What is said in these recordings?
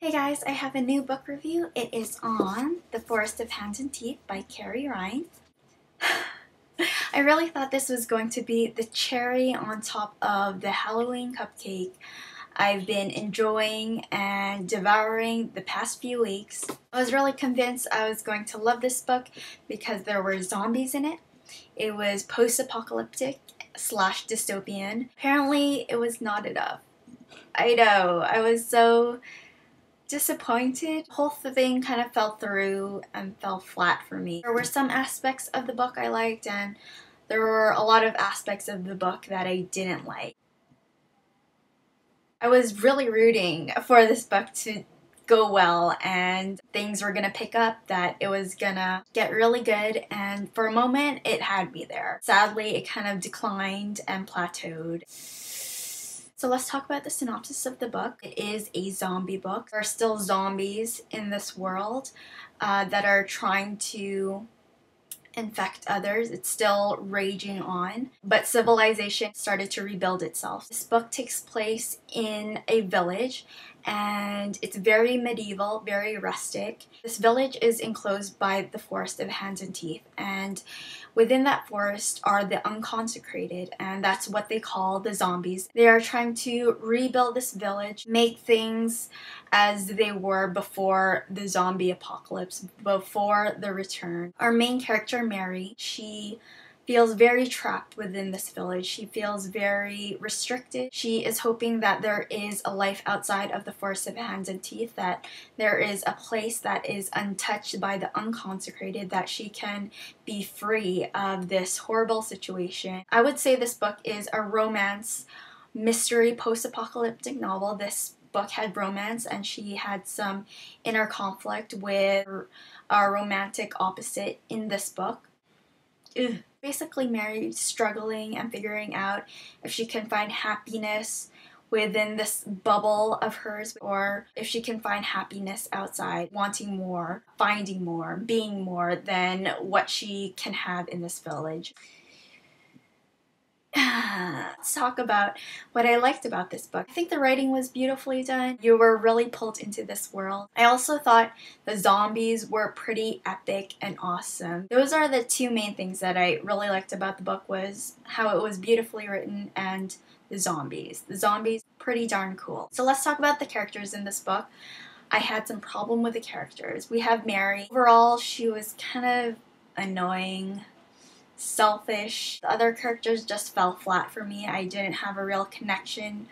Hey guys, I have a new book review. It is on The Forest of Hands and Teeth by Carrie. I really thought this was going to be the cherry on top of the Halloween cupcake I've been enjoying and devouring the past few weeks. I was really convinced I was going to love this book because there were zombies in it. It was post-apocalyptic / dystopian. Apparently, it was not enough. I know, I was so disappointed. The whole thing kind of fell through and fell flat for me. There were some aspects of the book I liked, and there were a lot of aspects of the book that I didn't like. I was really rooting for this book to go well and things were gonna pick up, that it was gonna get really good, and for a moment it had me there. Sadly, it kind of declined and plateaued. So let's talk about the synopsis of the book. It is a zombie book. There are still zombies in this world that are trying to infect others. It's still raging on, but civilization started to rebuild itself. This book takes place in a village and it's very medieval, very rustic. This village is enclosed by the Forest of Hands and Teeth, and within that forest are the unconsecrated, and that's what they call the zombies. They are trying to rebuild this village, make things as they were before the zombie apocalypse, before the return. Our main character, Mary, she feels very trapped within this village. She feels very restricted. She is hoping that there is a life outside of the Forest of Hands and Teeth, that there is a place that is untouched by the unconsecrated, that she can be free of this horrible situation. I would say this book is a romance, mystery, post-apocalyptic novel. This book had romance, and she had some inner conflict with our romantic opposite in this book. Ugh. Basically, Mary's struggling and figuring out if she can find happiness within this bubble of hers, or if she can find happiness outside, wanting more, finding more, being more than what she can have in this village. Let's talk about what I liked about this book. I think the writing was beautifully done. You were really pulled into this world. I also thought the zombies were pretty epic and awesome. Those are the two main things that I really liked about the book, was how it was beautifully written and the zombies. The zombies, pretty darn cool. So let's talk about the characters in this book. I had some problem with the characters. We have Mary. Overall, she was kind of annoying, selfish. The other characters just fell flat for me. I didn't have a real connection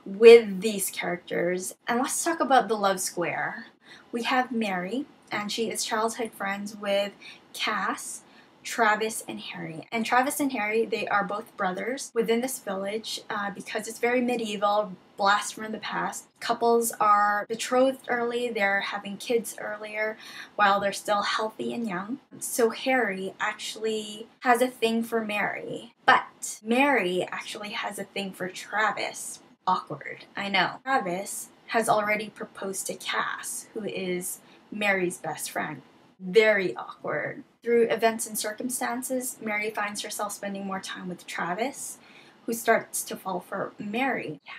with these characters. And let's talk about the love square. We have Mary, and she is childhood friends with Cass, Travis, and Harry. And Travis and Harry, they are both brothers within this village because it's very medieval, blast from the past. Couples are betrothed early, they're having kids earlier while they're still healthy and young. So Harry actually has a thing for Mary, but Mary actually has a thing for Travis. Awkward, I know. Travis has already proposed to Cass, who is Mary's best friend. Very awkward. Through events and circumstances, Mary finds herself spending more time with Travis, who starts to fall for Mary. Yeah.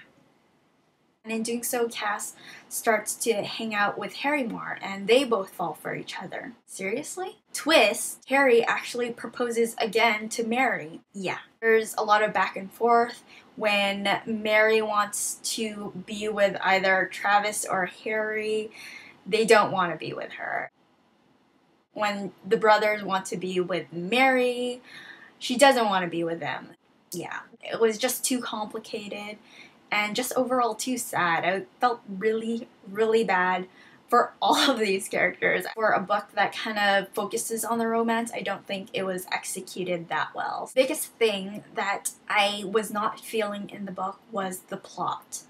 And in doing so, Cass starts to hang out with Harry more, and they both fall for each other. Seriously? Twist, Harry actually proposes again to Mary. Yeah. There's a lot of back and forth when Mary wants to be with either Travis or Harry. They don't want to be with her. When the brothers want to be with Mary, she doesn't want to be with them. Yeah, it was just too complicated and just overall too sad. I felt really, really bad for all of these characters. For a book that kind of focuses on the romance, I don't think it was executed that well. The biggest thing that I was not feeling in the book was the plot.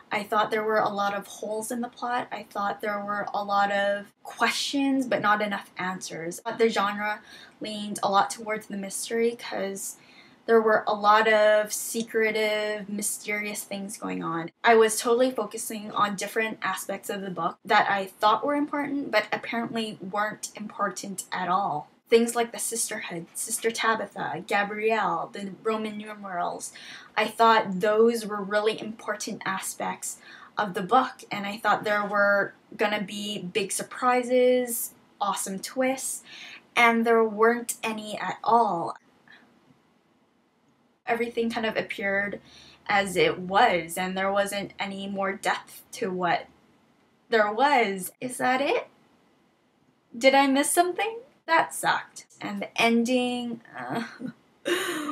I thought there were a lot of holes in the plot. I thought there were a lot of questions, but not enough answers. But the genre leaned a lot towards the mystery because there were a lot of secretive, mysterious things going on. I was totally focusing on different aspects of the book that I thought were important, but apparently weren't important at all. Things like the sisterhood, Sister Tabitha, Gabrielle, the Roman numerals. I thought those were really important aspects of the book, and I thought there were gonna be big surprises, awesome twists, and there weren't any at all. Everything kind of appeared as it was, and there wasn't any more depth to what there was. Is that it? Did I miss something? That sucked. And the ending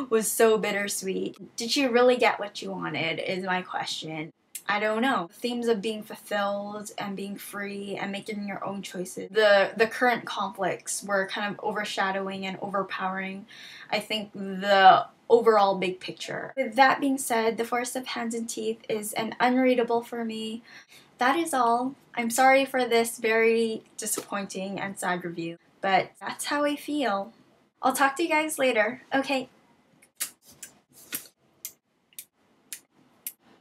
was so bittersweet. Did you really get what you wanted, is my question. I don't know. Themes of being fulfilled and being free and making your own choices. The current conflicts were kind of overshadowing and overpowering, I think, the overall big picture. With that being said, The Forest of Hands and Teeth is an unreadable for me. That is all. I'm sorry for this very disappointing and sad review, but that's how I feel. I'll talk to you guys later. Okay,